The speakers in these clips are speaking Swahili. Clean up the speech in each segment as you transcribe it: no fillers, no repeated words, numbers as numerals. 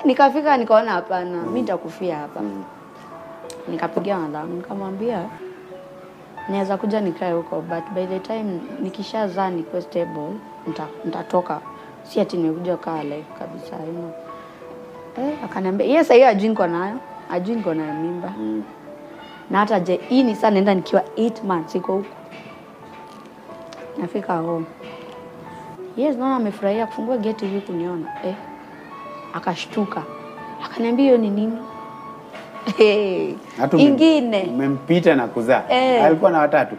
Nikafika nikaona hapana, mimi nitakufia hapa. Nikapigia madam, nikamwambia naweza kuja nikae huko, but by the time nikishazaa niko stable nitatoka. Si ati nimekuja kaa live kabisa, you know. Akaniambia yes, hiyo ajui niko nayo. Ajui niko na mimba. Na hata je hii ni sana naenda nikiwa 8 months iko huko. Nafika home. Yes, naona amefurahia kufungua gate hivi kuniona. Akashtuka. Akaniambia hiyo ni nini? Ingine. Umempita na kuzaa. Alikuwa na watatu.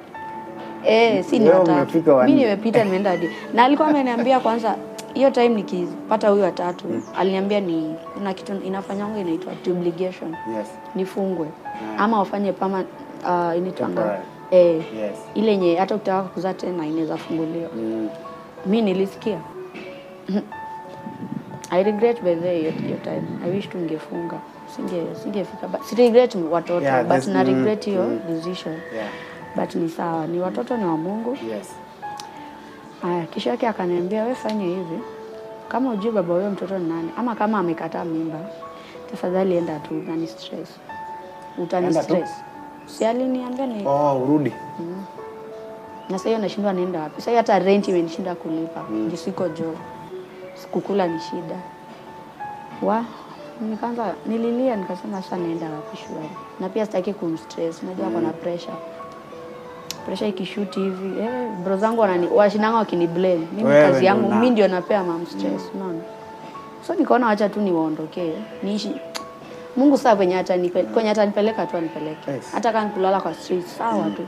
Si ni watatu. Mimi nimepita nimeenda hadi. Na alikuwa ameniambia kwanza hiyo time nikipata huyu watatu, aliniambia ni kuna kitu inafanyanga inaitwa tubligation. Yes. Nifungwe. Ama wafanye inaitwa ile yenye hata ukitaka kuzaa tena inaweza funguliwa. Mimi nilisikia. I regret by the time. I wish tungefunga. Singefika, but si regret watoto, but na regret hiyo decision. But ni sawa, ni watoto ni wa Mungu. Yes. Kisha yake akaniambia wewe fanya hivi. Kama ujui baba huyo mtoto ni nani, ama kama amekataa mimba, tafadhali enda tu, na ni stress. Utani stress. Si aliniambia ni urudi. Na sasa hiyo nashindwa nienda wapi? Sasa hata rent imenishinda kulipa. Jisiko job. Sikukula ni shida. Nikaanza nililia nikasema sasa naenda wapi shule. Na pia sitaki kumstress, unajua kuna pressure. Pressure ikishoot hivi, bro zangu washinanga wakiniblame. Mimi kazi yangu mimi ndio napea mom stress, unaona. So nikaona acha tu niwaondokee. Niishi Mungu sasa kwenye atanipeleka tu anipeleke. Hata kama kulala kwa street sawa tu.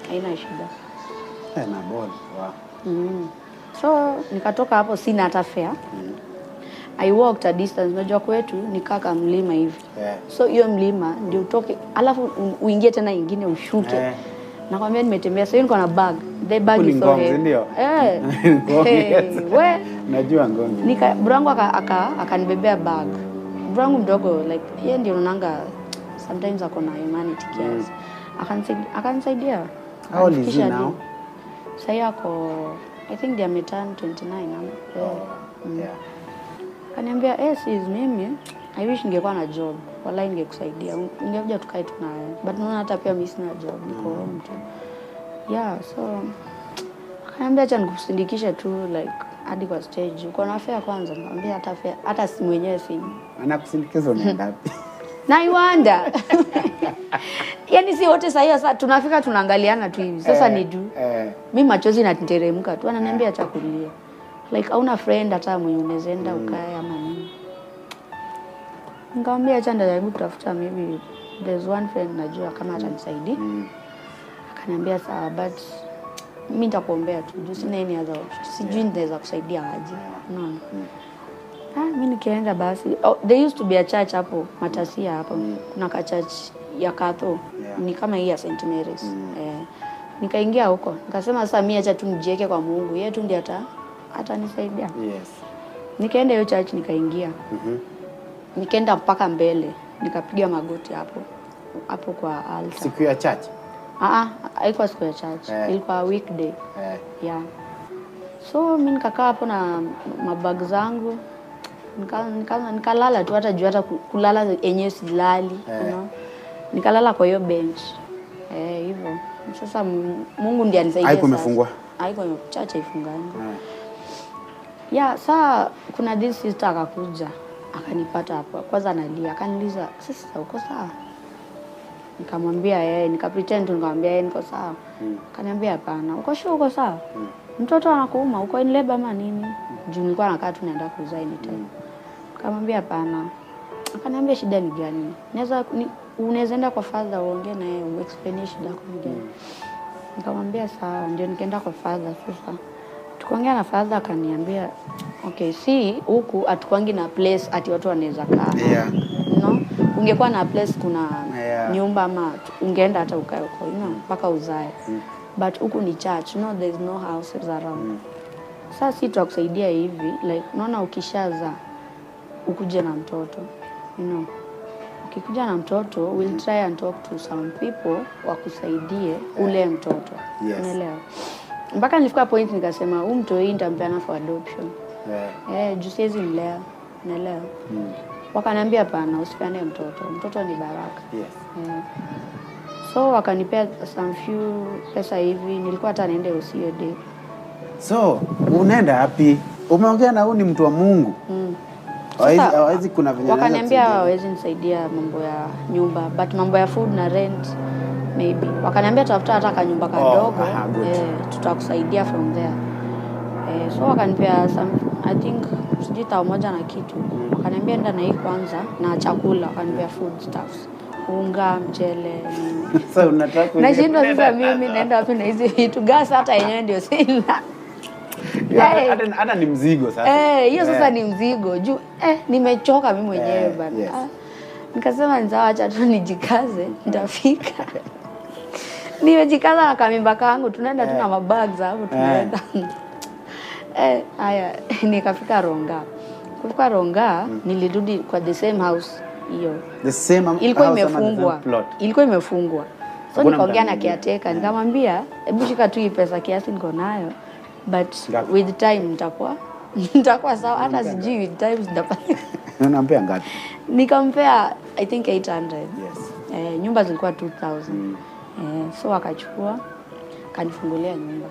Haina shida. Na ball. So nikatoka hapo sina hata fare. I walked a distance. Unajua kwetu nikaka mlima hivi. So hiyo mlima ndio utoke alafu uingie tena nyingine ushuke. Nakwambia nimetembea sasa niko na bag. The bag is so heavy. Najua ngoni. Brangu akanibebea bag. Brangu mdogo like yeye ndio unaanga sometimes akona humanity kiasi. Akanisaidia. How old is he now? Sasa yako I think they are turn 29 now. Kaniambia sis mimi I wish ningekuwa na job. Wallahi ningekusaidia. Ungekuja tukae tu nawe. But naona hata pia mimi sina job. Niko home tu. So kaniambia acha nikusindikishe tu like hadi kwa stage. Uko na fare kwanza? Nikamwambia hata si mwenyewe sina. Anakusindikiza unaenda wapi? Na iwanda. Yaani si wote sasa tunafika tunaangaliana tu hivi. Sasa ni juu. Mimi machozi yaniteremka tu. Ananiambia acha kulia. Like hauna friend hata mwenye unaenda ukae ama nini. Nikamwambia acha ndajaribu kutafuta maybe there's one friend najua kama atanisaidia. Akaniambia sawa but mimi nitakuombea tu. Juu sina any other option. Sijui naweza kusaidia aje. Unaona? Mimi nikaenda basi. There used to be a church hapo Matasia hapo. Kuna ka church ya Katho. Ni kama hii ya St Mary's. Nikaingia huko. Nikasema sasa mimi acha tu nijiweke kwa Mungu. Yeye tu ndiye atanisaidia. Nikaenda hiyo church nikaingia. Nikaenda mpaka mbele. Nikapiga magoti hapo kwa altar. Siku ya church? Haikuwa siku ya church. Ilikuwa weekday. So mimi nikakaa hapo na mabag zangu. Nikalala tu hata juu hata kulala yenyewe silali, nikalala kwa hiyo bench. Hivyo. Sasa Mungu ndiye anisaidia sasa. Haiko imefungwa. Haiko chacha ifungane. Saa kuna this sister akakuja, akanipata hapo. Kwanza analia, akaniuliza, "Sister, uko sawa?" Nikamwambia nikapretend nikamwambia niko sawa. Akaniambia hapana. "Uko sure uko sawa?" "Mtoto anakuuma, uko in labor ama nini?" Juu nilikuwa nakaa tu naenda kuzaa anytime. Nikamwambia hapana. Akaniambia shida ni gani? Unaweza enda kwa father uongee na yeye, explain shida yako ni gani. Nikamwambia sawa, ndio nikaenda kwa father sasa. Tukaongea na father akaniambia, "Okay, si huku atukwangi na place ati watu wanaweza kaa." No? Ungekuwa na place kuna nyumba ama ungeenda hata ukae huko, mpaka uzae. But huku ni church, there is no houses around. Sasa si tutakusaidia hivi, like unaona ukishaza ukuje na mtoto. Ukikuja na mtoto, we'll try and talk to some people wakusaidie ule mtoto. Unaelewa? Mpaka nilifika point nikasema mtu hii nitampeana for adoption. Juu siwezi mlea. unaelewa. Wakaniambia hapana, usipeane mtoto ni baraka. Yes. So wakanipea some few pesa hivi, nilikuwa hata naende UCOD. So unaenda happy? Umeongea na huyu ni mtu wa Mungu. Hawezi kuna vijana. Wakaniambia hawezi nisaidia mambo ya nyumba, but mambo ya food na rent maybe. Wakaniambia tafuta hata kanyumba kadogo, tutakusaidia from there. So wakanipea some, I think sijui 1,000 na kitu. Wakaniambia enda na hii kwanza na chakula, wakanipea food stuffs. Unga, mchele. Sasa unataka nashindwa sasa mimi naenda wapi na hizi vitu? Gas hata yenyewe ndio sina. Hata ni mzigo sasa. Hiyo sasa ni mzigo. Juu nimechoka mimi mwenyewe bana. Yes. Nikasema nitaacha tu nijikaze, nitafika. Nimejikaza na kamimba kangu, tunaenda tu na mabags hapo tunaenda. Haya nikafika Ronga. Kufika Ronga nilirudi kwa the same house hiyo. The same ilikuwa imefungwa. Ilikuwa imefungwa. So nikaongea na caretaker, nikamwambia hebu shika tu hii pesa kiasi niko nayo. But with time nitakuwa sawa, hata sijui with time nitapata. Unampea ngapi? Nikampea I think 800. Yes. Nyumba zilikuwa 2,000. So akachukua kanifungulia nyumba.